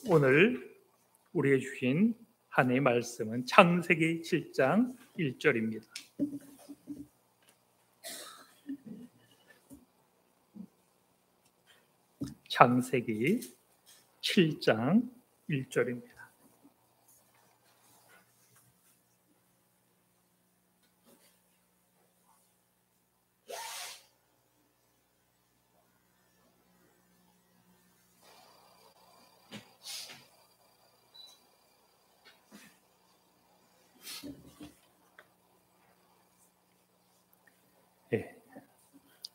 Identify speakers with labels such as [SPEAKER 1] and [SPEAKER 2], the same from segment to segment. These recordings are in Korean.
[SPEAKER 1] 오늘 우리에게 주신 하나님의 말씀은 창세기 7장 1절입니다. 창세기 7장 1절입니다.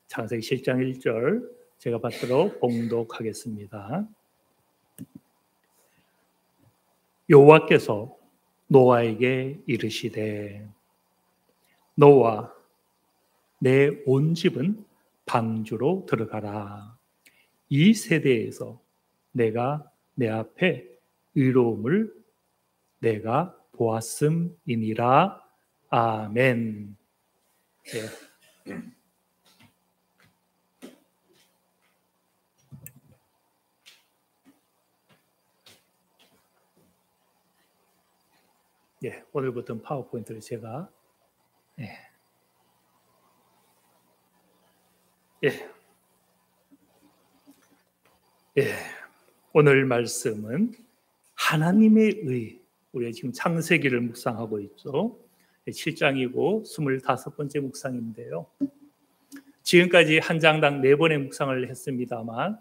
[SPEAKER 1] 창세기 7장 1절 제가 받들어 봉독하겠습니다. 여호와께서 노아에게 이르시되 너와 내 온 집은 방주로 들어가라. 이 세대에서 내가 내 앞에 의로움을 내가 보았음이니라. 아멘. 오늘부터는 파워포인트를 제가 오늘 말씀은 하나님의 의, 우리가 지금 창세기를 묵상하고 있죠. 7장이고 25번째 묵상인데요. 지금까지 한 장당 4번의 묵상을 했습니다만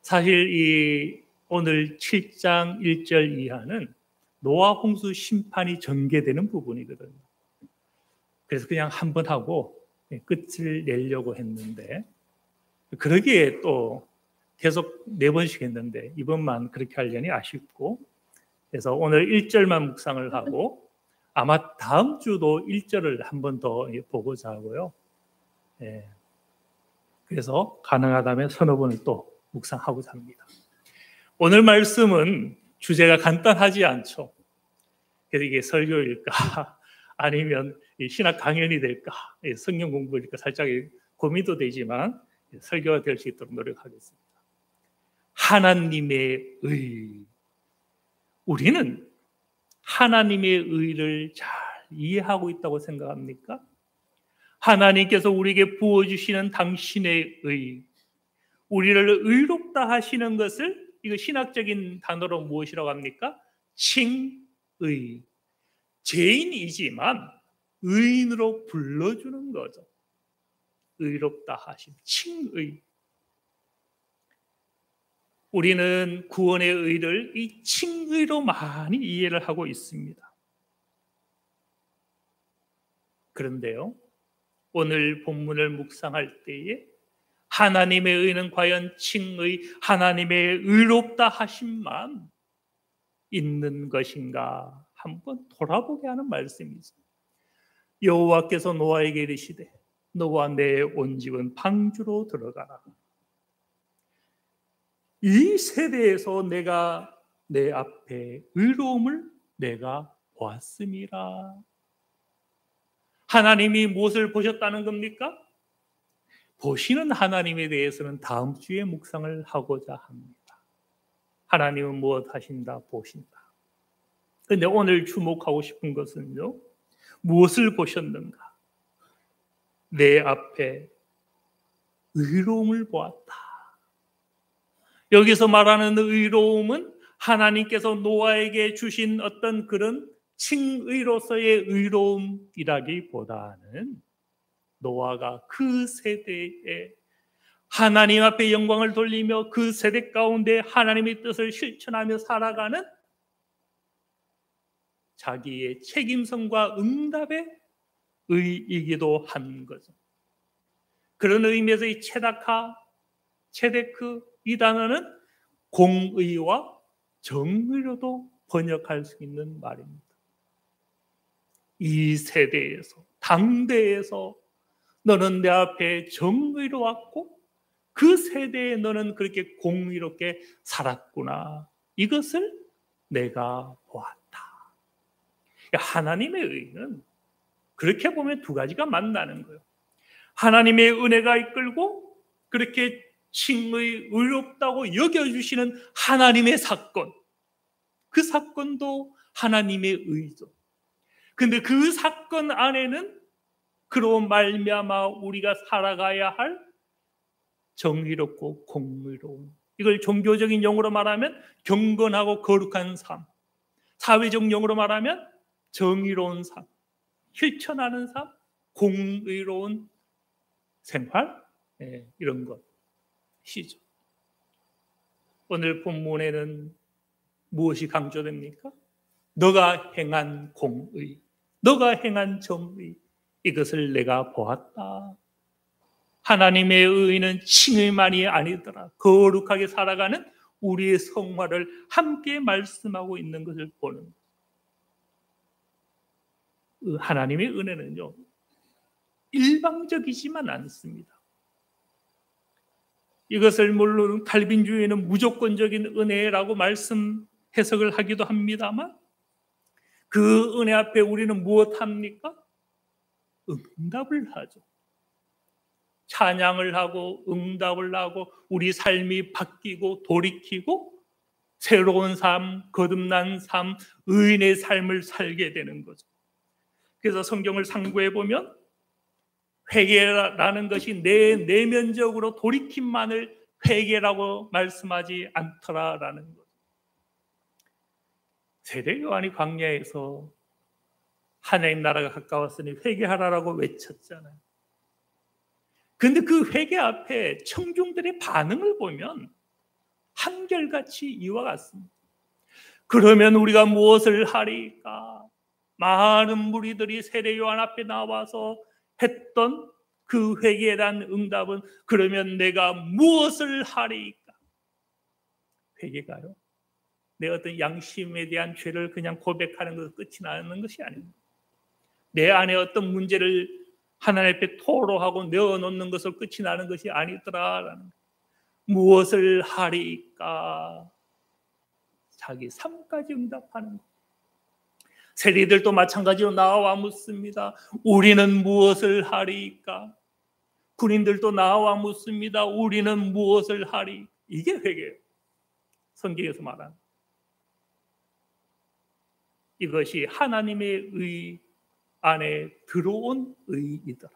[SPEAKER 1] 사실 이 오늘 7장 1절 이하는 노아 홍수 심판이 전개되는 부분이거든요. 그래서 그냥 한 번 하고 끝을 내려고 했는데 그러기에 또 계속 4번씩 했는데 이번만 그렇게 하려니 아쉽고, 그래서 오늘 1절만 묵상을 하고 아마 다음 주도 1절을 한 번 더 보고자 하고요. 그래서 가능하다면 서너 번을 또 묵상하고자 합니다. 오늘 말씀은 주제가 간단하지 않죠. 그래서 이게 설교일까 아니면 신학 강연이 될까, 성경 공부일까 살짝 고민도 되지만 설교가 될 수 있도록 노력하겠습니다. 하나님의 의. 우리는 하나님의 의를 잘 이해하고 있다고 생각합니까? 하나님께서 우리에게 부어주시는 당신의 의, 우리를 의롭다 하시는 것을 이거 신학적인 단어로 무엇이라고 합니까? 칭의. 죄인이지만 의인으로 불러주는 거죠. 의롭다 하심, 칭의. 우리는 구원의 의를 이 칭의로 많이 이해를 하고 있습니다. 그런데요, 오늘 본문을 묵상할 때에 하나님의 의는 과연 칭의, 하나님의 의롭다 하심만 있는 것인가 한번 돌아보게 하는 말씀이죠. 여호와께서 노아에게 이르시되 너와 내 온 집은 방주로 들어가라. 이 세대에서 내가 내 앞에 의로움을 내가 보았음이라. 하나님이 무엇을 보셨다는 겁니까? 보시는 하나님에 대해서는 다음 주에 묵상을 하고자 합니다. 하나님은 무엇 하신다? 보신다. 그런데 오늘 주목하고 싶은 것은요, 무엇을 보셨는가? 내 앞에 의로움을 보았다. 여기서 말하는 의로움은 하나님께서 노아에게 주신 어떤 그런 칭의로서의 의로움이라기보다는 노아가 그 세대에 하나님 앞에 영광을 돌리며 그 세대 가운데 하나님의 뜻을 실천하며 살아가는 자기의 책임성과 응답의 의이기도 한 거죠. 그런 의미에서 이 체데크 이 단어는 공의와 정의로도 번역할 수 있는 말입니다. 이 세대에서, 당대에서 너는 내 앞에 정의로 왔고 그 세대에 너는 그렇게 공의롭게 살았구나. 이것을 내가 보았다. 하나님의 의는 그렇게 보면 두 가지가 만나는 거예요. 하나님의 은혜가 이끌고 그렇게 칭의 의롭다고 여겨주시는 하나님의 사건, 그 사건도 하나님의 의죠. 근데 그 사건 안에는 그로 말미암아 우리가 살아가야 할 정의롭고 공의로운, 이걸 종교적인 용어로 말하면 경건하고 거룩한 삶, 사회적 용어로 말하면 정의로운 삶, 실천하는 삶, 공의로운 생활, 이런 것이죠. 오늘 본문에는 무엇이 강조됩니까? 너가 행한 공의, 너가 행한 정의, 이것을 내가 보았다. 하나님의 의는 칭의만이 아니더라. 거룩하게 살아가는 우리의 성화를 함께 말씀하고 있는 것을 보는 거예요. 하나님의 은혜는요, 일방적이지만 않습니다. 이것을 물론 칼빈주의는 무조건적인 은혜라고 해석을 하기도 합니다만, 그 은혜 앞에 우리는 무엇합니까? 응답을 하죠. 찬양을 하고 응답을 하고 우리 삶이 바뀌고 돌이키고 새로운 삶, 거듭난 삶, 의인의 삶을 살게 되는 거죠. 그래서 성경을 상고해 보면 회개라는 것이 내 내면적으로 돌이킴만을 회개라고 말씀하지 않더라라는 거죠. 세례 요한이 광야에서 하나님 나라가 가까웠으니 회개하라라고 외쳤잖아요. 그런데 그 회개 앞에 청중들의 반응을 보면 한결같이 이와 같습니다. 그러면 우리가 무엇을 하리까? 많은 무리들이 세례 요한 앞에 나와서 했던 그 회개에 대한 응답은, 그러면 내가 무엇을 하리까? 회개가요, 내 어떤 양심에 대한 죄를 그냥 고백하는 것으로 끝이 나는 것이 아닙니다. 내 안에 어떤 문제를 하나님 앞에 토로하고 내어놓는 것으로 끝이 나는 것이 아니더라라는, 무엇을 하리까? 자기 삶까지 응답하는 것. 세리들도 마찬가지로 나와 묻습니다. 우리는 무엇을 하리까? 군인들도 나와 묻습니다. 우리는 무엇을 하리? 이게 회개예요. 성경에서 말하는 이것이 하나님의 의 안에 들어온 의이더라.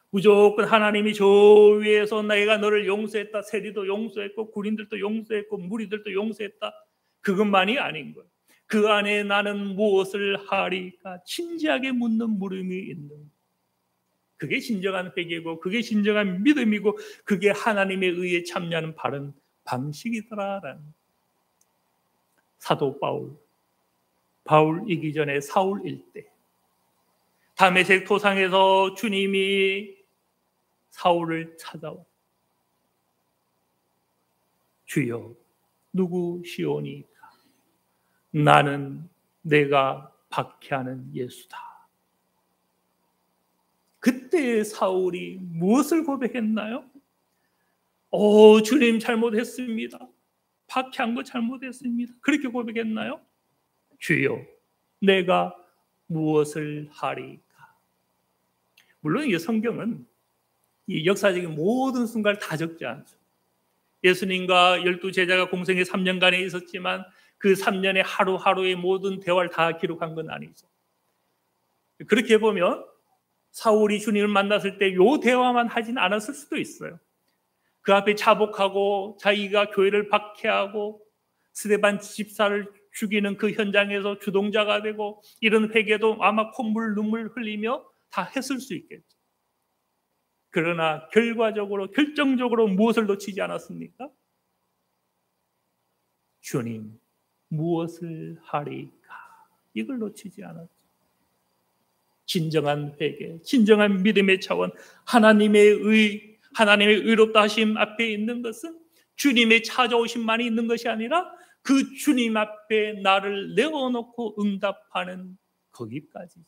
[SPEAKER 1] 무조건 하나님이 저 위에서 내가 너를 용서했다, 세리도 용서했고 군인들도 용서했고 무리들도 용서했다, 그것만이 아닌 거예요. 그 안에 나는 무엇을 하리까? 진지하게 묻는 물음이 있는, 그게 진정한 회개고 그게 진정한 믿음이고 그게 하나님의 의에 참여하는 바른 방식이더라라는. 사도 바울이기 전에 사울일 때 다메섹 토상에서 주님이 사울을 찾아와 주여 누구시오니까? 나는 내가 박해하는 예수다. 그때 사울이 무엇을 고백했나요? 주님 잘못했습니다. 박해한 거 잘못했습니다. 그렇게 고백했나요? 주여 내가 무엇을 하리까? 물론 이 성경은 이 역사적인 모든 순간을 다 적지 않죠. 예수님과 12 제자가 공생의 3년간에 있었지만 그 3년의 하루하루의 모든 대화를 다 기록한 건 아니죠. 그렇게 보면 사울이 주님을 만났을 때 이 대화만 하진 않았을 수도 있어요. 그 앞에 자복하고 자기가 교회를 박해하고 스데반 집사를 죽이는 그 현장에서 주동자가 되고 이런 회개도 아마 콧물 눈물 흘리며 다 했을 수 있겠죠. 그러나 결정적으로 무엇을 놓치지 않았습니까? 주님 무엇을 하리까? 이걸 놓치지 않았죠. 진정한 회개, 진정한 믿음의 차원, 하나님의 의롭다 하심 앞에 있는 것은 주님의 찾아오심만이 있는 것이 아니라 그 주님 앞에 나를 내어놓고 응답하는 거기까지.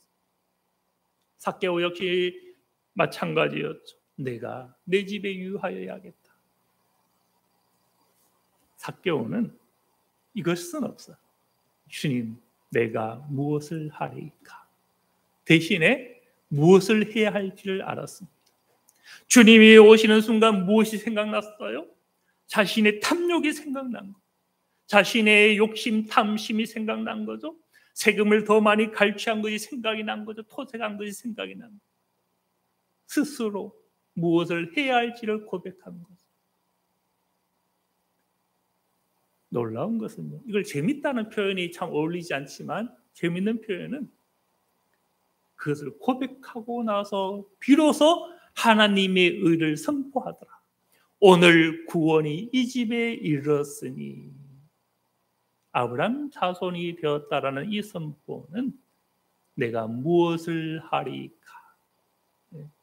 [SPEAKER 1] 삭개오 역시 마찬가지였죠. 내가 내 집에 유하여야겠다. 삭개오는 이것은 없어요. 주님 내가 무엇을 하리까? 대신에 무엇을 해야 할지를 알았습니다. 주님이 오시는 순간 무엇이 생각났어요? 자신의 탐욕이 생각난 것, 자신의 욕심, 탐심이 생각난 거죠. 세금을 더 많이 갈취한 것이 생각이 난 거죠. 토색한 것이 생각이 난 거죠. 스스로 무엇을 해야 할지를 고백하는 거죠. 놀라운 것은요, 이걸 재밌다는 표현이 참 어울리지 않지만 재밌는 표현은 그것을 고백하고 나서 비로소 하나님의 의를 선포하더라. 오늘 구원이 이 집에 이르렀으니 아브라함 자손이 되었다라는 이 선포는 내가 무엇을 하리까?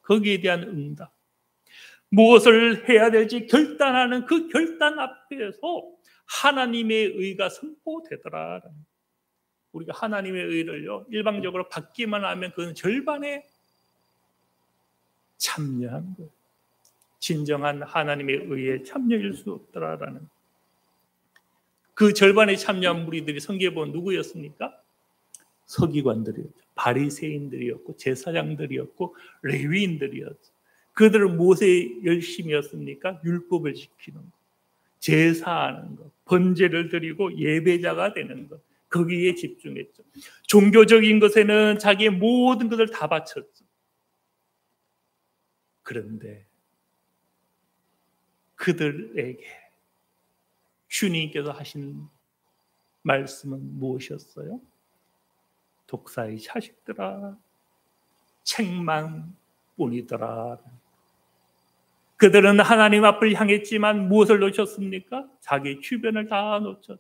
[SPEAKER 1] 거기에 대한 응답, 무엇을 해야 될지 결단하는 그 결단 앞에서 하나님의 의가 선포되더라. 우리가 하나님의 의를요 일방적으로 받기만 하면 그건 절반에 참여한 거예요. 진정한 하나님의 의에 참여일 수 없더라라는, 그 절반에 참여한 무리들이 성경에 보면 누구였습니까? 서기관들이었죠. 바리새인들이었고 제사장들이었고 레위인들이었죠. 그들은 무엇에 열심이었습니까? 율법을 지키는 것, 제사하는 것, 번제를 드리고 예배자가 되는 것, 거기에 집중했죠. 종교적인 것에는 자기의 모든 것을 다 바쳤죠. 그런데 그들에게 주님께서 하신 말씀은 무엇이었어요? 독사의 자식들아, 책망 뿐이더라. 그들은 하나님 앞을 향했지만 무엇을 놓쳤습니까? 자기 주변을 다 놓쳤죠.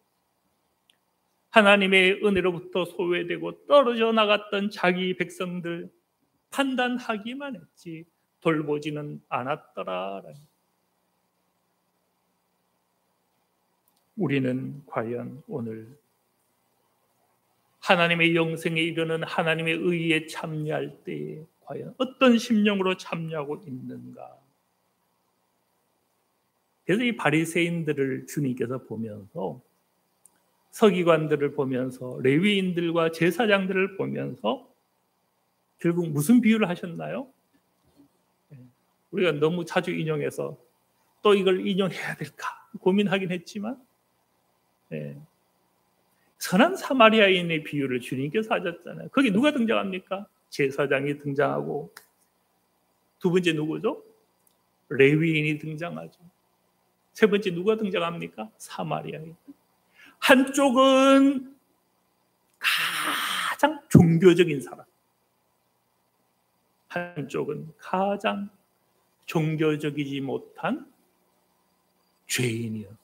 [SPEAKER 1] 하나님의 은혜로부터 소외되고 떨어져 나갔던 자기 백성들 판단하기만 했지 돌보지는 않았더라. 우리는 과연 오늘 하나님의 영생에 이르는 하나님의 의에 참여할 때에 과연 어떤 심령으로 참여하고 있는가? 그래서 이 바리새인들을 주님께서 보면서, 서기관들을 보면서, 레위인들과 제사장들을 보면서 결국 무슨 비유를 하셨나요? 우리가 너무 자주 인용해서 또 이걸 인용해야 될까 고민하긴 했지만, 선한 사마리아인의 비유를 주님께서 하셨잖아요. 거기 누가 등장합니까? 제사장이 등장하고, 두 번째 누구죠? 레위인이 등장하죠. 세 번째 누가 등장합니까? 사마리아인. 한쪽은 가장 종교적인 사람, 한쪽은 가장 종교적이지 못한 죄인이었어요.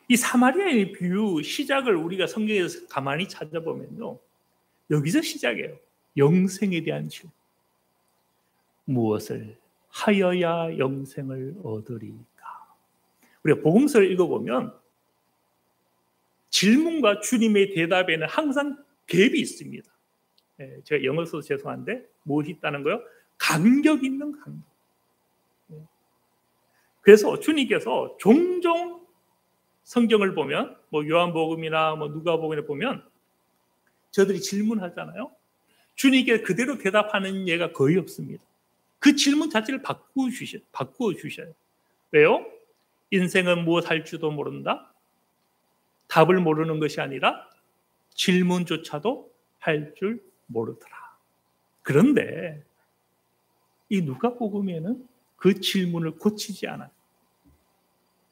[SPEAKER 1] 이 사마리아의 비유 시작을 우리가 성경에서 가만히 찾아보면요, 여기서 시작해요. 영생에 대한 질문. 무엇을 하여야 영생을 얻으리까? 우리가 복음서를 읽어보면 질문과 주님의 대답에는 항상 갭이 있습니다. 제가 영어 써서 죄송한데 무엇이 있다는 거요? 간격 있는 간격. 그래서 주님께서 종종 성경을 보면, 뭐 요한복음이나 뭐 누가복음에 보면 저들이 질문하잖아요. 주님께 그대로 대답하는 예가 거의 없습니다. 그 질문 자체를 바꾸어 주셔요. 왜요? 인생은 무엇 할지도 모른다? 답을 모르는 것이 아니라 질문조차도 할 줄 모르더라. 그런데 이 누가복음에는 그 질문을 고치지 않아요.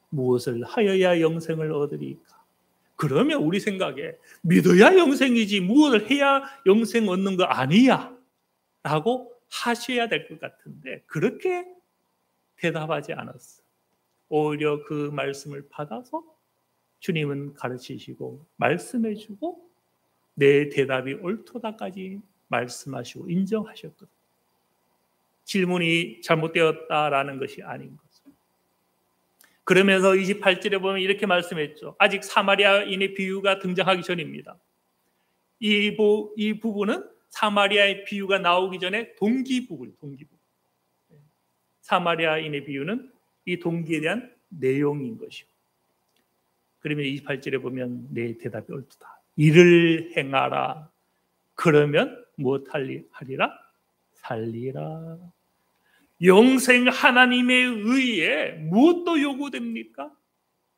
[SPEAKER 1] 무엇을 하여야 영생을 얻으리까? 그러면 우리 생각에 믿어야 영생이지 무엇을 해야 영생 얻는 거 아니야 라고 하셔야 될 것 같은데 그렇게 대답하지 않았어요. 오히려 그 말씀을 받아서 주님은 가르치시고 말씀해주고 내 대답이 옳도다까지 말씀하시고 인정하셨거든요. 질문이 잘못되었다라는 것이 아닌 거죠. 그러면서 28절에 보면 이렇게 말씀했죠. 아직 사마리아인의 비유가 등장하기 전입니다. 이 부분은 사마리아의 비유가 나오기 전에 동기부분. 사마리아인의 비유는 이 동기에 대한 내용인 것이고, 그러면 28절에 보면 내 대답이 옳도다. 이를 행하라. 그러면 무엇 하리라? 살리라. 영생 하나님의 의에 무엇도 요구됩니까?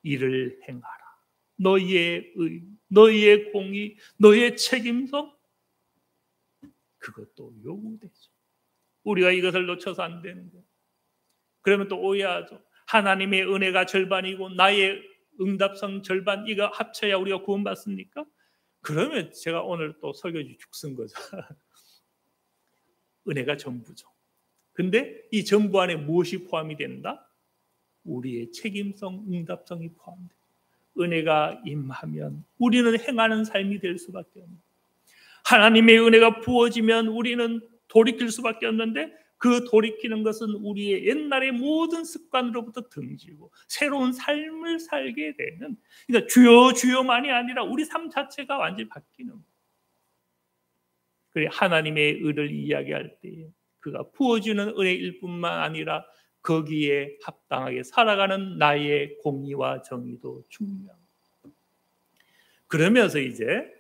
[SPEAKER 1] 일을 행하라. 너희의 의, 너희의 공의, 너희의 책임성, 그것도 요구되죠. 우리가 이것을 놓쳐서 안 되는 거예요. 그러면 또 오해하죠. 하나님의 은혜가 절반이고 나의 응답성 절반, 이거 합쳐야 우리가 구원받습니까? 그러면 제가 오늘 또 설교지 죽 쓴 거죠. 은혜가 전부죠. 근데 이 전부 안에 무엇이 포함이 된다? 우리의 책임성, 응답성이 포함돼요. 은혜가 임하면 우리는 행하는 삶이 될 수밖에 없는, 하나님의 은혜가 부어지면 우리는 돌이킬 수밖에 없는데, 그 돌이키는 것은 우리의 옛날의 모든 습관으로부터 등지고 새로운 삶을 살게 되는, 그러니까 주여만이 아니라 우리 삶 자체가 완전히 바뀌는 거예요. 그래, 하나님의 의를 이야기할 때에 그가 부어주는 은혜일 뿐만 아니라 거기에 합당하게 살아가는 나의 공의와 정의도 중요합니다. 그러면서 이제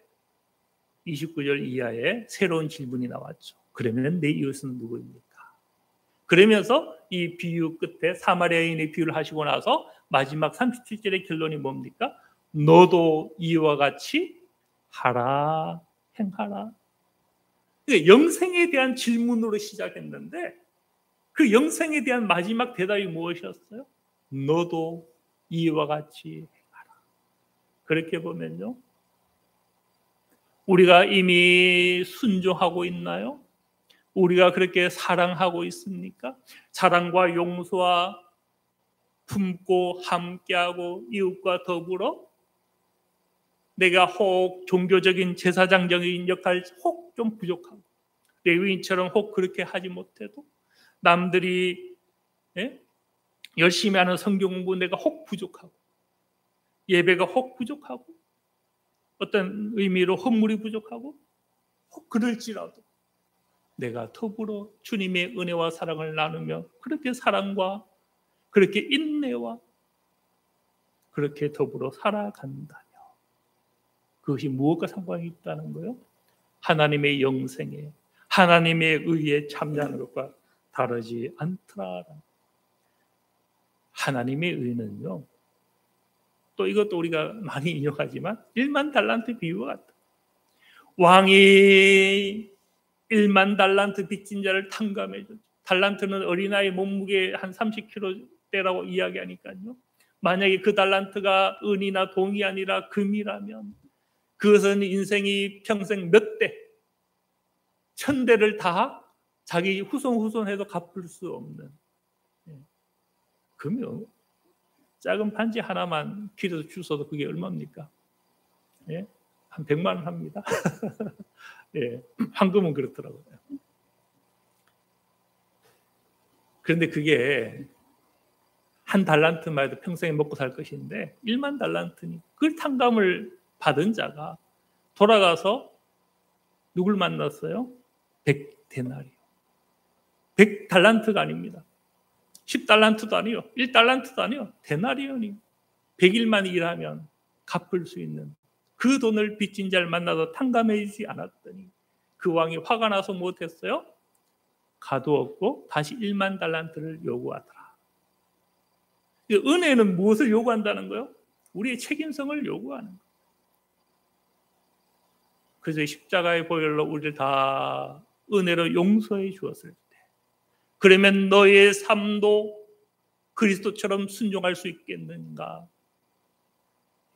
[SPEAKER 1] 29절 이하에 새로운 질문이 나왔죠. 그러면 내 이웃은 누구입니까? 그러면서 이 비유 끝에 사마리아인의 비유를 하시고 나서 마지막 37절의 결론이 뭡니까? 너도 이와 같이 하라, 행하라. 영생에 대한 질문으로 시작했는데 그 영생에 대한 마지막 대답이 무엇이었어요? 너도 이와 같이 행하라. 그렇게 보면요, 우리가 이미 순종하고 있나요? 우리가 그렇게 사랑하고 있습니까? 사랑과 용서와 품고 함께하고 이웃과 더불어 내가 혹 종교적인 제사장적인 역할 혹 좀 부족하고 레위인처럼 혹 그렇게 하지 못해도 남들이 열심히 하는 성경 공부 내가 혹 부족하고 예배가 혹 부족하고 어떤 의미로 헌물이 부족하고 혹 그럴지라도 내가 더불어 주님의 은혜와 사랑을 나누며 그렇게 사랑과 그렇게 인내와 그렇게 더불어 살아간다며 그것이 무엇과 상관이 있다는 거예요? 하나님의 영생에 하나님의 의에 참여하는 것과 다르지 않더라. 하나님의 의는요, 또 이것도 우리가 많이 인용하지만 1만 달란트 비유와 같다. 왕이 1만 달란트 빚진 자를 탕감해 줬죠. 달란트는 어린아이 몸무게 한 30kg대라고 이야기하니까요. 만약에 그 달란트가 은이나 동이 아니라 금이라면 그것은 인생이 평생 몇 대, 1000대를 다 자기 후손해도 갚을 수 없는. 그러면 작은 반지 하나만 길에서 주워도 그게 얼마입니까? 예? 한 100만 원 합니다. 예, 황금은 그렇더라고요. 그런데 그게 한 달란트만 해도 평생에 먹고 살 것인데 1만 달란트니 그 탕감을 받은 자가 돌아가서 누굴 만났어요? 100데나리오. 100달란트가 아닙니다. 10달란트도 아니요. 1달란트도 아니요. 데나리온이 100일만 일하면 갚을 수 있는 그 돈을 빚진 자를 만나서 탕감해주지 않았더니 그 왕이 화가 나서 못했어요? 가두었고 다시 1만 달란트를 요구하더라. 은혜는 무엇을 요구한다는 거예요? 우리의 책임성을 요구하는 거예요. 그래서 십자가의 보혈로 우리를 다 은혜로 용서해 주었을 때 그러면 너의 삶도 그리스도처럼 순종할 수 있겠는가?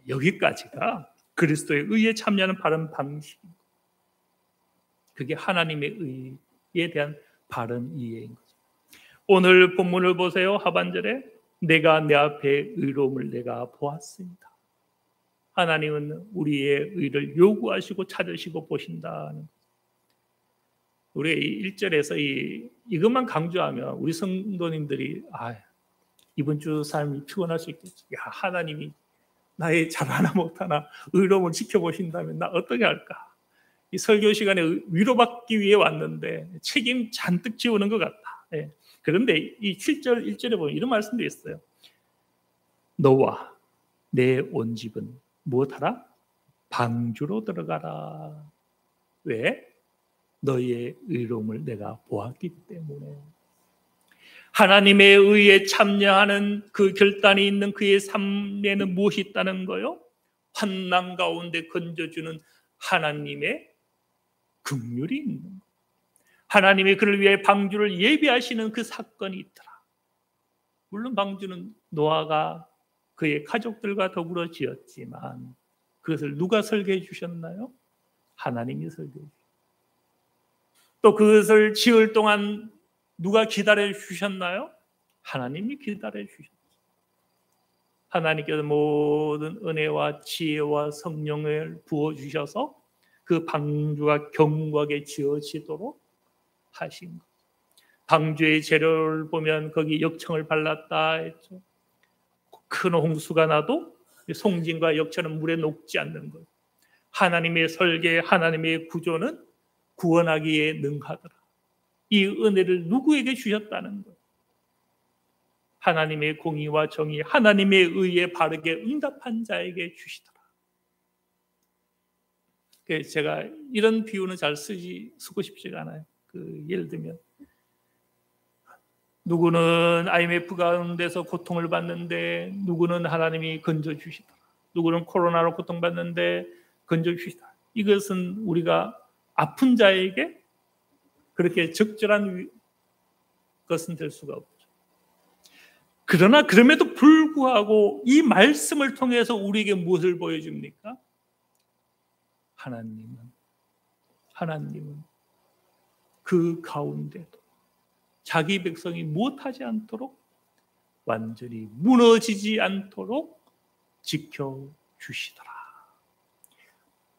[SPEAKER 1] 여기까지가 그리스도의 의에 참여하는 바른 방식입니다. 그게 하나님의 의에 대한 바른 이해인 거죠. 오늘 본문을 보세요. 하반절에 내가 내 앞에 의로움을 내가 보았습니다. 하나님은 우리의 의를 요구하시고 찾으시고 보신다는 거죠. 우리 1절에서 이것만 강조하면 우리 성도님들이 이번 주 삶이 피곤할 수 있겠죠. 하나님이 나의 잘하나 못하나 의로움을 지켜보신다면 나 어떻게 할까? 이 설교 시간에 위로받기 위해 왔는데 책임 잔뜩 지우는 것 같다. 예. 그런데 이 7절 1절에 보면 이런 말씀도 있어요. 너와 내 온 집은 무엇하라? 방주로 들어가라. 왜? 너희의 의로움을 내가 보았기 때문에. 하나님의 의에 참여하는 그 결단이 있는 그의 삶에는 무엇이 있다는 거요? 환난 가운데 건져주는 하나님의 긍휼이 있는 거. 하나님이 그를 위해 방주를 예비하시는 그 사건이 있더라. 물론 방주는 노아가 그의 가족들과 더불어 지었지만 그것을 누가 설계해 주셨나요? 하나님이 설계해 주셨어요. 또 그것을 지을 동안 누가 기다려 주셨나요? 하나님이 기다려 주셨어요. 하나님께서 모든 은혜와 지혜와 성령을 부어주셔서 그 방주가 견고하게 지어지도록 하신 것. 방주의 재료를 보면 거기 역청을 발랐다 했죠. 큰 홍수가 나도 송진과 역청은 물에 녹지 않는 것. 하나님의 설계, 하나님의 구조는 구원하기에 능하더라. 이 은혜를 누구에게 주셨다는 것. 하나님의 공의와 정의, 하나님의 의에 바르게 응답한 자에게 주시더라. 그래서 제가 이런 비유는 잘 쓰고 싶지가 않아요. 예를 들면 누구는 IMF 가운데서 고통을 받는데 누구는 하나님이 건져주시더라. 누구는 코로나로 고통받는데 건져주시더라. 이것은 우리가 아픈 자에게 그렇게 적절한 것은 될 수가 없죠. 그러나 그럼에도 불구하고 이 말씀을 통해서 우리에게 무엇을 보여줍니까? 하나님은 그 가운데도 자기 백성이 못하지 않도록 완전히 무너지지 않도록 지켜주시더라.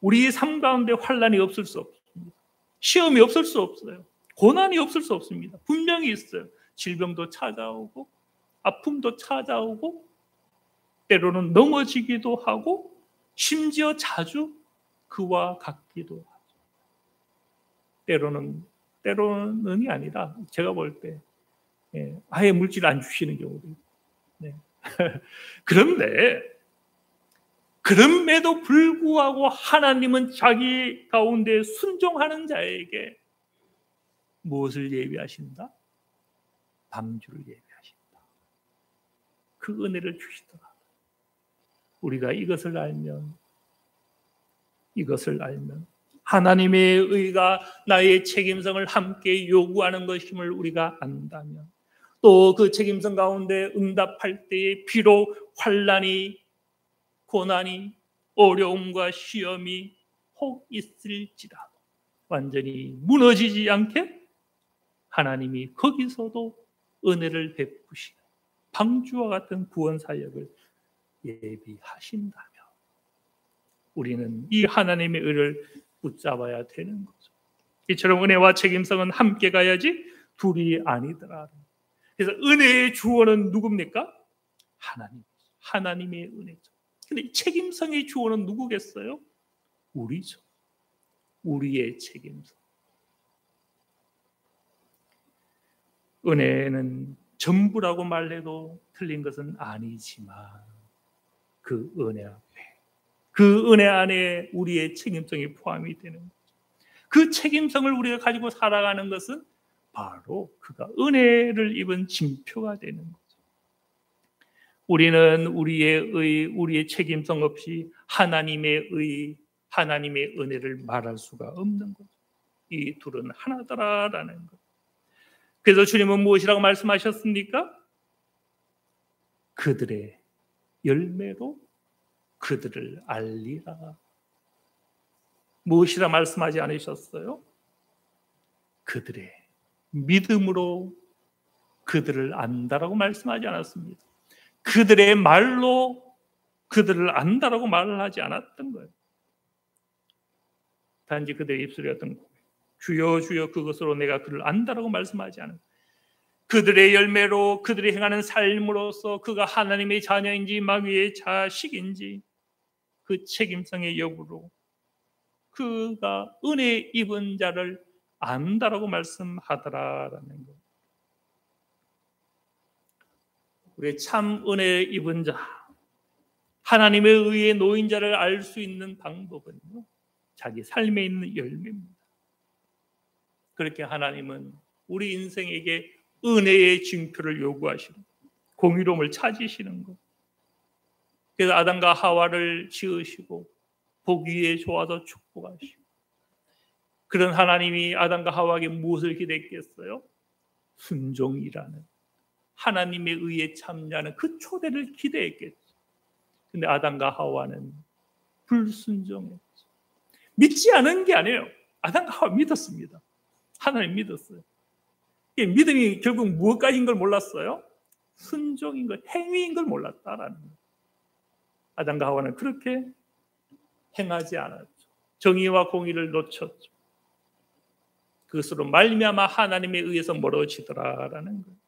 [SPEAKER 1] 우리의 삶 가운데 환난이 없을 수 없습니다. 시험이 없을 수 없어요. 고난이 없을 수 없습니다. 분명히 있어요. 질병도 찾아오고 아픔도 찾아오고 때로는 넘어지기도 하고 심지어 자주 그와 같기도 하죠. 때로는이 아니라 제가 볼 때 아예 물질 안 주시는 경우도 있고. 네. 그런데 그럼에도 불구하고 하나님은 자기 가운데 순종하는 자에게 무엇을 예비하신다? 방주를 예비하신다. 그 은혜를 주시더라. 우리가 이것을 알면 하나님의 의가 나의 책임성을 함께 요구하는 것임을 우리가 안다면 또 그 책임성 가운데 응답할 때에 비록 환난이 고난이 어려움과 시험이 혹 있을지라도 완전히 무너지지 않게 하나님이 거기서도 은혜를 베푸시고 방주와 같은 구원 사역을 예비하신다면 우리는 이 하나님의 의를 붙잡아야 되는 거죠. 이처럼 은혜와 책임성은 함께 가야지 둘이 아니더라. 그래서 은혜의 주어는 누굽니까? 하나님의 은혜죠. 근데 책임성의 주어는 누구겠어요? 우리죠. 우리의 책임성. 은혜는 전부라고 말해도 틀린 것은 아니지만 그 은혜 안에 우리의 책임성이 포함이 되는 거죠. 그 책임성을 우리가 가지고 살아가는 것은 바로 그가 은혜를 입은 징표가 되는 거죠. 우리는 우리의 책임성 없이 하나님의 은혜를 말할 수가 없는 거죠. 이 둘은 하나더라라는 것. 그래서 주님은 무엇이라고 말씀하셨습니까? 그들의 열매로 그들을 알리라. 무엇이라 말씀하지 않으셨어요? 그들의 믿음으로 그들을 안다라고 말씀하지 않았습니다. 그들의 말로 그들을 안다라고 말을 하지 않았던 거예요. 단지 그들의 입술이었던 거예요. 주여 주여 그것으로 내가 그를 안다라고 말씀하지 않은 그들의 열매로 그들이 행하는 삶으로서 그가 하나님의 자녀인지 마귀의 자식인지 그 책임성의 여부로 그가 은혜 입은 자를 안다라고 말씀하더라라는 것. 우리 참 은혜 입은 자, 하나님의 의에 놓인 자를 알 수 있는 방법은요, 자기 삶에 있는 열매입니다. 그렇게 하나님은 우리 인생에게 은혜의 징표를 요구하시는, 공의로움을 찾으시는 것. 그래서 아담과 하와를 지으시고 보기에 좋아서 축복하시고, 그런 하나님이 아담과 하와에게 무엇을 기대했겠어요? 순종이라는, 하나님에 의해 참여하는 그 초대를 기대했겠죠. 근데 아담과 하와는 불순종했죠. 믿지 않은 게 아니에요. 아담과 하와 믿었습니다. 하나님 믿었어요. 믿음이 결국 무엇까지인 걸 몰랐어요? 순종인 것, 행위인 걸 몰랐다라는 거예요. 아담과 하와는 그렇게 행하지 않았죠. 정의와 공의를 놓쳤죠. 그것으로 말미암아 하나님에 의해서 멀어지더라라는 거예요.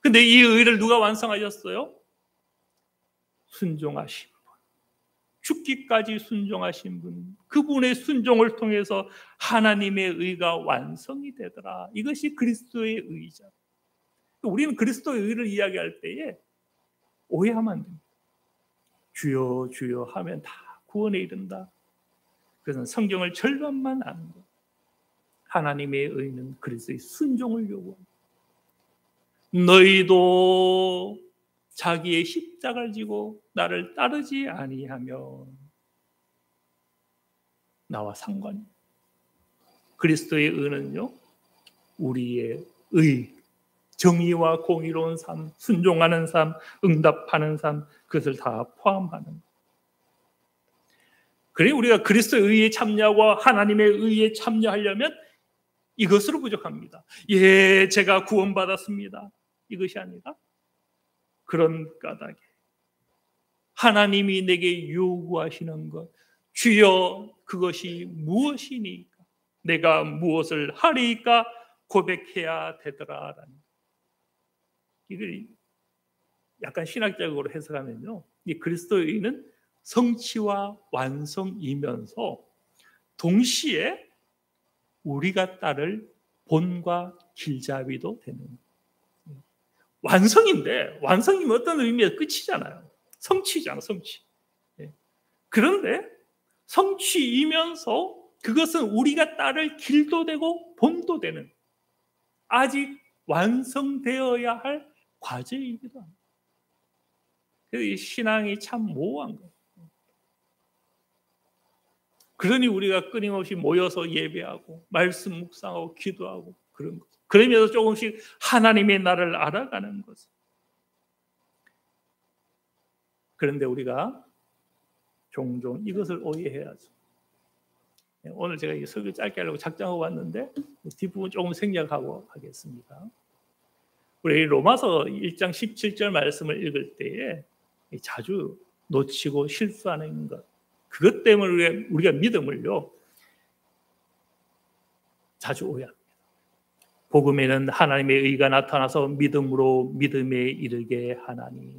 [SPEAKER 1] 근데 이 의를 누가 완성하셨어요? 순종하신 분, 죽기까지 순종하신 분, 그분의 순종을 통해서 하나님의 의가 완성이 되더라. 이것이 그리스도의 의죠. 우리는 그리스도의 의를 이야기할 때에 오해하면 안 됩니다. 주여 주여 하면 다 구원에 이른다. 그것은 성경을 절반만 아는 것. 하나님의 의는 그리스도의 순종을 요구합니다. 너희도 자기의 십자가를 지고 나를 따르지 아니하면 나와 상관이. 그리스도의 의는요, 우리의 의, 정의와 공의로운 삶, 순종하는 삶, 응답하는 삶, 그것을 다 포함하는 것. 그래 우리가 그리스도의 의에 참여하고 하나님의 의에 참여하려면 이것으로 부족합니다. 예, 제가 구원받았습니다. 이것이 아니라 그런 까닭에 하나님이 내게 요구하시는 것, 주여 그것이 무엇이니까 내가 무엇을 하리까 고백해야 되더라라는, 이걸 약간 신학적으로 해석하면요, 이 그리스도의 의는 성취와 완성이면서 동시에 우리가 따를 본과 길잡이도 되는 거예요. 완성인데, 완성이면 어떤 의미에서 끝이잖아요. 성취잖아, 성취. 그런데 성취이면서 그것은 우리가 따를 길도 되고 본도 되는, 아직 완성되어야 할 과제이기도 합니다. 그래서 이 신앙이 참 모호한 거예요. 그러니 우리가 끊임없이 모여서 예배하고 말씀 묵상하고 기도하고 그런 거죠. 그러면서 조금씩 하나님의 나를 알아가는 거죠. 그런데 우리가 종종 이것을 오해해야죠. 오늘 제가 이 설교 짧게 하려고 작정하고 왔는데 뒷부분 조금 생략하고 하겠습니다. 우리 로마서 1장 17절 말씀을 읽을 때에 자주 놓치고 실수하는 것, 그것 때문에 우리가 믿음을요 자주 오해합니다. 복음에는 하나님의 의가 나타나서 믿음으로 믿음에 이르게 하나니,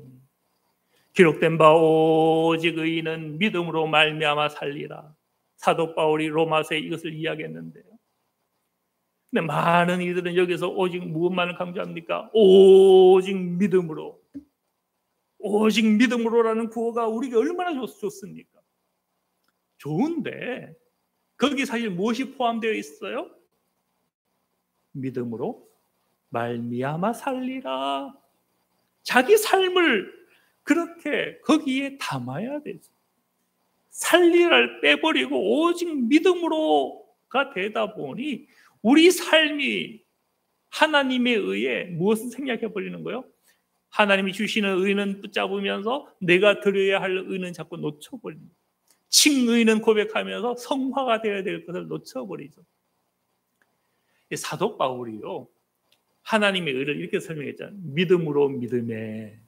[SPEAKER 1] 기록된 바 오직 의인은 믿음으로 말미암아 살리라. 사도 바울이 로마서에 이것을 이야기했는데요. 근데 많은 이들은 여기서 오직 무엇만을 강조합니까? 오직 믿음으로. 오직 믿음으로라는 구호가 우리에게 얼마나 좋습니까? 좋은데 거기 사실 무엇이 포함되어 있어요? 믿음으로 말미암아 살리라. 자기 삶을 그렇게 거기에 담아야 되죠. 살리라를 빼버리고 오직 믿음으로가 되다 보니 우리 삶이 하나님에 의해 무엇을 생략해버리는 거예요? 하나님이 주시는 의는 붙잡으면서 내가 드려야 할 의는 자꾸 놓쳐버리는 거예요. 칭의는 고백하면서 성화가 되어야 될 것을 놓쳐버리죠. 사도 바울이요, 하나님의 의를 이렇게 설명했잖아요. 믿음으로 믿음에.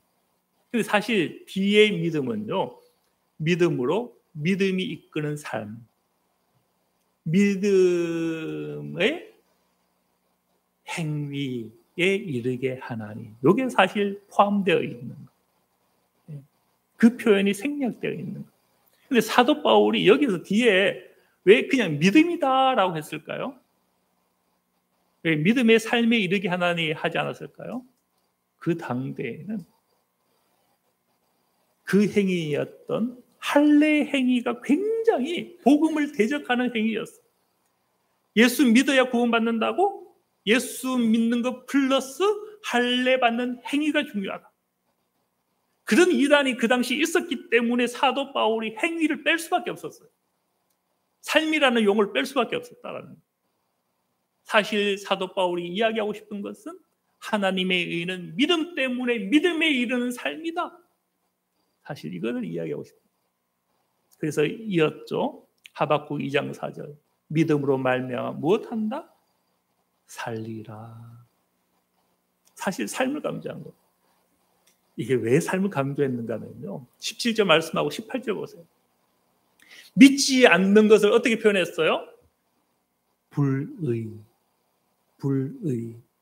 [SPEAKER 1] 근데 사실 뒤의 믿음은요, 믿음으로 믿음이 이끄는 삶, 믿음의 행위에 이르게 하나니, 이게 사실 포함되어 있는 거예요. 그 표현이 생략되어 있는 거예요. 근데 사도 바울이 여기서 뒤에 왜 그냥 믿음이다라고 했을까요? 왜 믿음의 삶에 이르게 하나니 하지 않았을까요? 그 당대에는 그 행위였던 할례 행위가 굉장히 복음을 대적하는 행위였어요. 예수 믿어야 구원받는다고? 예수 믿는 것 플러스 할례 받는 행위가 중요하다. 그런 이단이 그 당시 있었기 때문에 사도 바울이 행위를 뺄 수밖에 없었어요. 삶이라는 용어를 뺄 수밖에 없었다라는 거예요. 사실 사도 바울이 이야기하고 싶은 것은 하나님의 의는 믿음 때문에 믿음에 이르는 삶이다. 사실 이것을 이야기하고 싶어요. 그래서 이었죠. 하박국 2장 4절. 믿음으로 말미암아 무엇한다? 살리라. 사실 삶을 강조한 거예요. 이게 왜 삶을 강조했는가 하면요, 17절 말씀하고 18절 보세요. 믿지 않는 것을 어떻게 표현했어요? 불의,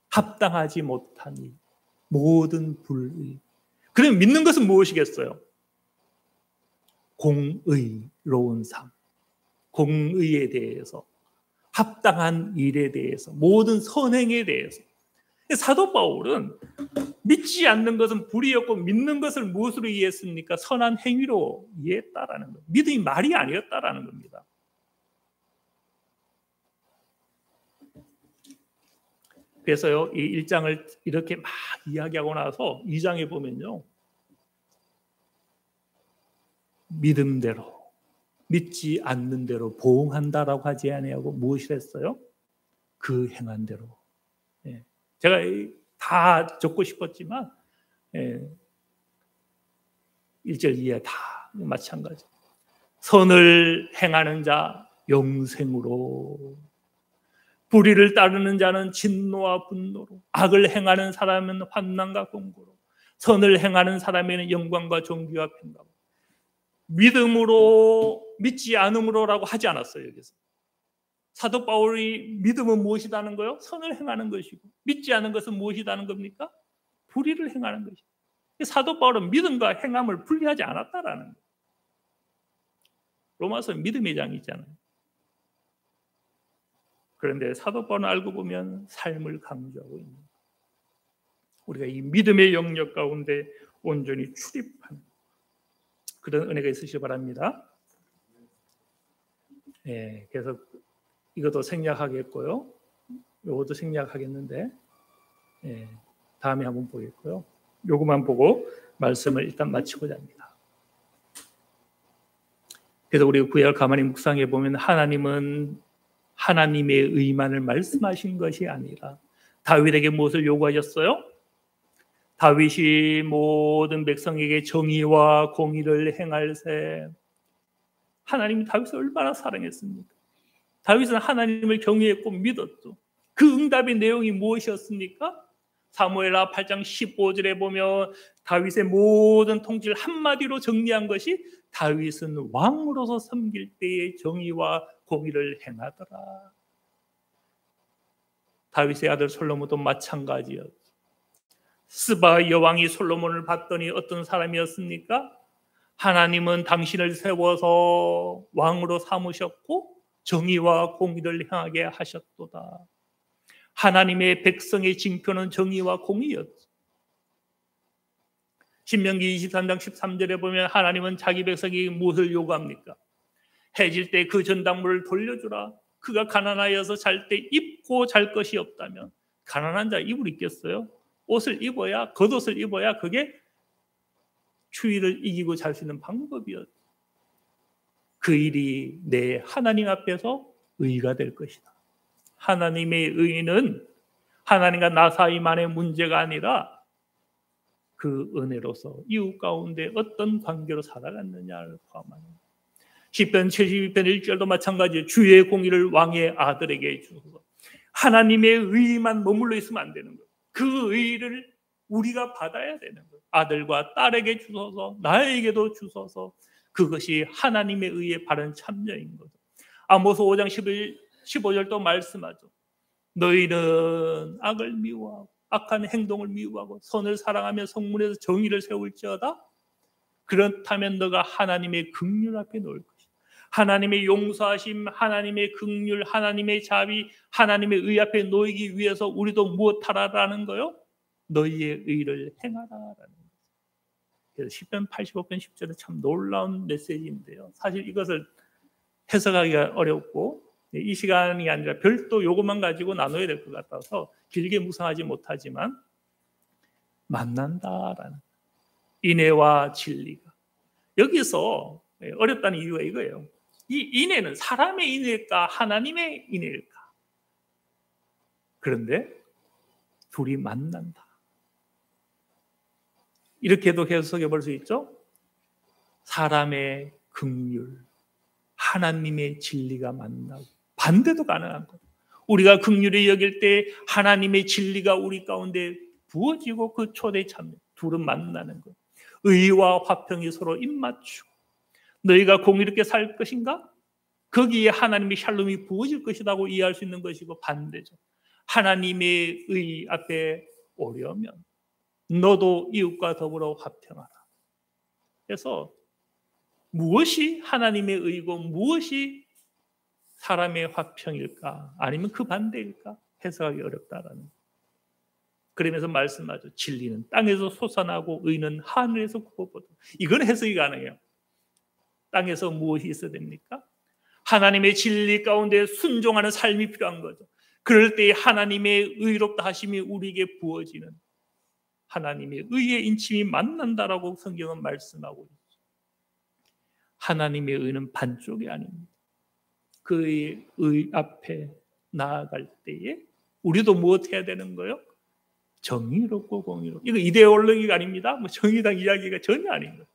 [SPEAKER 1] 합당하지 못하니 모든 불의. 그럼 믿는 것은 무엇이겠어요? 공의로운 삶, 공의에 대해서, 합당한 일에 대해서, 모든 선행에 대해서. 사도 바울은 믿지 않는 것은 불의였고 믿는 것을 무엇으로 이해했습니까? 선한 행위로 이해했다라는 것. 믿음이 말이 아니었다라는 겁니다. 그래서요, 이 1장을 이렇게 막 이야기하고 나서 2장에 보면요, 믿음대로, 믿지 않는 대로 보응한다라고 하지 아니하고 무엇을 했어요? 그 행한 대로. 제가 다 적고 싶었지만 1절 이해 다 마찬가지. 선을 행하는 자 영생으로, 불의를 따르는 자는 진노와 분노로, 악을 행하는 사람은 환난과 공고로, 선을 행하는 사람에는 영광과 존귀와 평강. 믿음으로, 믿지 않음으로라고 하지 않았어요. 여기서 사도 바울이 믿음은 무엇이다는 거요? 선을 행하는 것이고, 믿지 않은 것은 무엇이다는 겁니까? 불의를 행하는 것이고. 사도 바울은 믿음과 행함을 분리하지 않았다라는 거예요. 로마서 믿음의 장이 있잖아요. 그런데 사도 바울은 알고 보면 삶을 강조하고 있는 거예요. 우리가 이 믿음의 영역 가운데 온전히 출입하는 그런 은혜가 있으시기 바랍니다. 그래서 이것도 생략하겠고요. 이것도 생략하겠는데 다음에 한번 보겠고요. 요것만 보고 말씀을 일단 마치고자 합니다. 그래서 우리 구약을 가만히 묵상해 보면 하나님은 하나님의 의만을 말씀하신 것이 아니라 다윗에게 무엇을 요구하셨어요? 다윗이 모든 백성에게 정의와 공의를 행할세. 하나님이 다윗을 얼마나 사랑했습니까? 다윗은 하나님을 경외했고 믿었죠. 그 응답의 내용이 무엇이었습니까? 사무엘하 8장 15절에 보면 다윗의 모든 통치를 한마디로 정리한 것이 다윗은 왕으로서 섬길 때의 정의와 공의를 행하더라. 다윗의 아들 솔로몬도 마찬가지였죠. 스바 여왕이 솔로몬을 봤더니 어떤 사람이었습니까? 하나님은 당신을 세워서 왕으로 삼으셨고 정의와 공의를 행하게 하셨도다. 하나님의 백성의 징표는 정의와 공의였죠. 신명기 23장 13절에 보면 하나님은 자기 백성에게 무엇을 요구합니까? 해질 때 그 전당물을 돌려주라. 그가 가난하여서 잘 때 입고 잘 것이 없다면, 가난한 자 입을 입겠어요? 옷을 입어야, 겉옷을 입어야 그게 추위를 이기고 잘 수 있는 방법이었죠. 그 일이 내 하나님 앞에서 의가 될 것이다. 하나님의 의는 하나님과 나 사이만의 문제가 아니라 그 은혜로서 이웃 가운데 어떤 관계로 살아갔느냐를 포함하는 시편 72편 1절도 마찬가지예요. 주의 공의를 왕의 아들에게 주소서. 하나님의 의만 머물러 있으면 안 되는 거예요. 그 의를 우리가 받아야 되는 거예요. 아들과 딸에게 주소서, 나에게도 주소서. 그것이 하나님의 의의 바른 참여인 거죠. 아모스 5장 15절도 말씀하죠. 너희는 악을 미워하고 악한 행동을 미워하고 선을 사랑하며 성문에서 정의를 세울지어다. 그렇다면 너가 하나님의 긍휼 앞에 놓을 것이다. 하나님의 용서하심, 하나님의 긍휼, 하나님의 자비, 하나님의 의 앞에 놓이기 위해서 우리도 무엇하라라는 거요? 너희의 의를 행하라라는 거예요. 그래서 시편 85편 10절은 참 놀라운 메시지인데요. 사실 이것을 해석하기가 어렵고 이 시간이 아니라 별도 요것만 가지고 나눠야 될 것 같아서 길게 묵상하지 못하지만 만난다라는 인애와 진리가 여기서 어렵다는 이유가 이거예요. 이 인애는 사람의 인애일까 하나님의 인애일까? 그런데 둘이 만난다. 이렇게도 해석해 볼 수 있죠. 사람의 긍휼, 하나님의 진리가 만나고 반대도 가능한 거예요. 우리가 긍휼히 여길 때 하나님의 진리가 우리 가운데 부어지고 그 초대에 참여 둘은 만나는 거예요. 의와 화평이 서로 입맞추고 너희가 공의롭게 살 것인가? 거기에 하나님의 샬롬이 부어질 것이라고 이해할 수 있는 것이고 반대죠. 하나님의 의 앞에 오려면 너도 이웃과 더불어 화평하라. 그래서 무엇이 하나님의 의고 무엇이 사람의 화평일까? 아니면 그 반대일까? 해석하기 어렵다라는 거예요. 그러면서 말씀하죠. 진리는 땅에서 솟아나고 의는 하늘에서 굽어보다. 이건 해석이 가능해요. 땅에서 무엇이 있어야 됩니까? 하나님의 진리 가운데 순종하는 삶이 필요한 거죠. 그럴 때 하나님의 의롭다 하심이 우리에게 부어지는 하나님의 의의 인침이 만난다라고 성경은 말씀하고 있죠. 하나님의 의는 반쪽이 아닙니다. 그의 의 앞에 나아갈 때에 우리도 무엇해야 되는 거예요? 정의롭고 공의롭고. 이거 이데올로기가 아닙니다. 뭐 정의당 이야기가 전혀 아닌 거예요.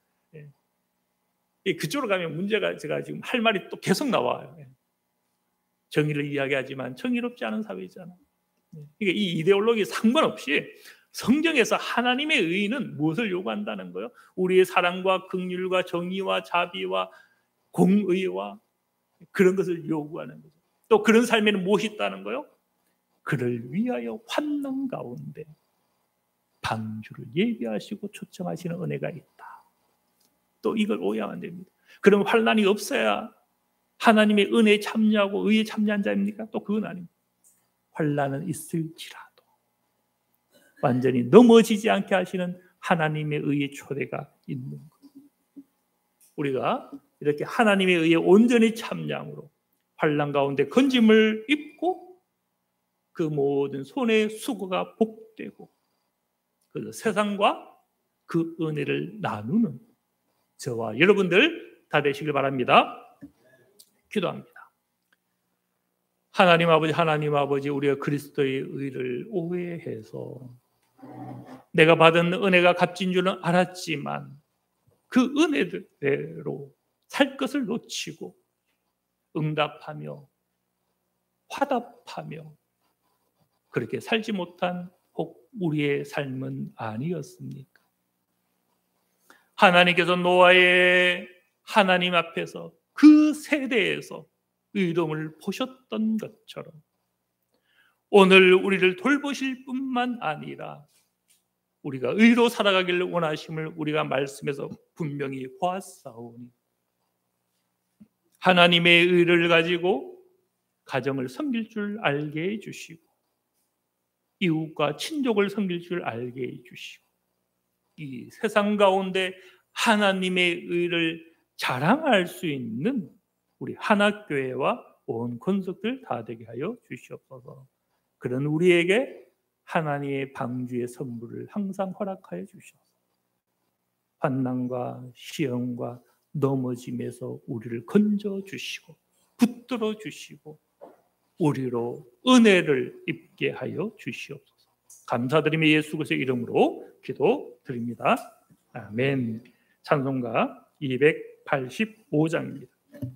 [SPEAKER 1] 그쪽으로 가면 문제가 제가 지금 할 말이 또 계속 나와요. 정의를 이야기하지만 정의롭지 않은 사회잖아요. 그러니까 이 이데올로기 상관없이 성경에서 하나님의 의는 무엇을 요구한다는 거예요? 우리의 사랑과 긍휼과 정의와 자비와 공의와 그런 것을 요구하는 거죠. 또 그런 삶에는 무엇이 있다는 거예요? 그를 위하여 환난 가운데 방주를 예비하시고 초청하시는 은혜가 있다. 또 이걸 오해하면 안 됩니다. 그럼 환난이 없어야 하나님의 은혜에 참여하고 의에 참여한 자입니까? 또 그건 아닙니다. 환난은 있을지라도 완전히 넘어지지 않게 하시는 하나님의 의의 초대가 있는 것. 우리가 이렇게 하나님의 의에 온전히 참여함으로 환난 가운데 건짐을 입고 그 모든 손의 수고가 복되고 그 세상과 그 은혜를 나누는 저와 여러분들 다 되시길 바랍니다. 기도합니다. 하나님 아버지, 우리가 그리스도의 의를 오해해서 내가 받은 은혜가 값진 줄은 알았지만 그 은혜대로 살 것을 놓치고 응답하며 화답하며 그렇게 살지 못한 혹 우리의 삶은 아니었습니까? 하나님께서 노아의 하나님 앞에서 그 세대에서 의로움을 보셨던 것처럼 오늘 우리를 돌보실 뿐만 아니라 우리가 의로 살아가기를 원하심을 우리가 말씀에서 분명히 보았사오니 하나님의 의를 가지고 가정을 섬길 줄 알게 해주시고 이웃과 친족을 섬길 줄 알게 해주시고 이 세상 가운데 하나님의 의를 자랑할 수 있는 우리 하나교회와 온 권속들 다 되게 하여 주시옵소서. 그런 우리에게 하나님의 방주의 선물을 항상 허락하여 주시옵소서. 환난과 시험과 넘어짐에서 우리를 건져 주시고 붙들어 주시고 우리로 은혜를 입게 하여 주시옵소서. 감사드리며 예수 그리스도의 이름으로 기도드립니다. 아멘. 찬송가 285장입니다.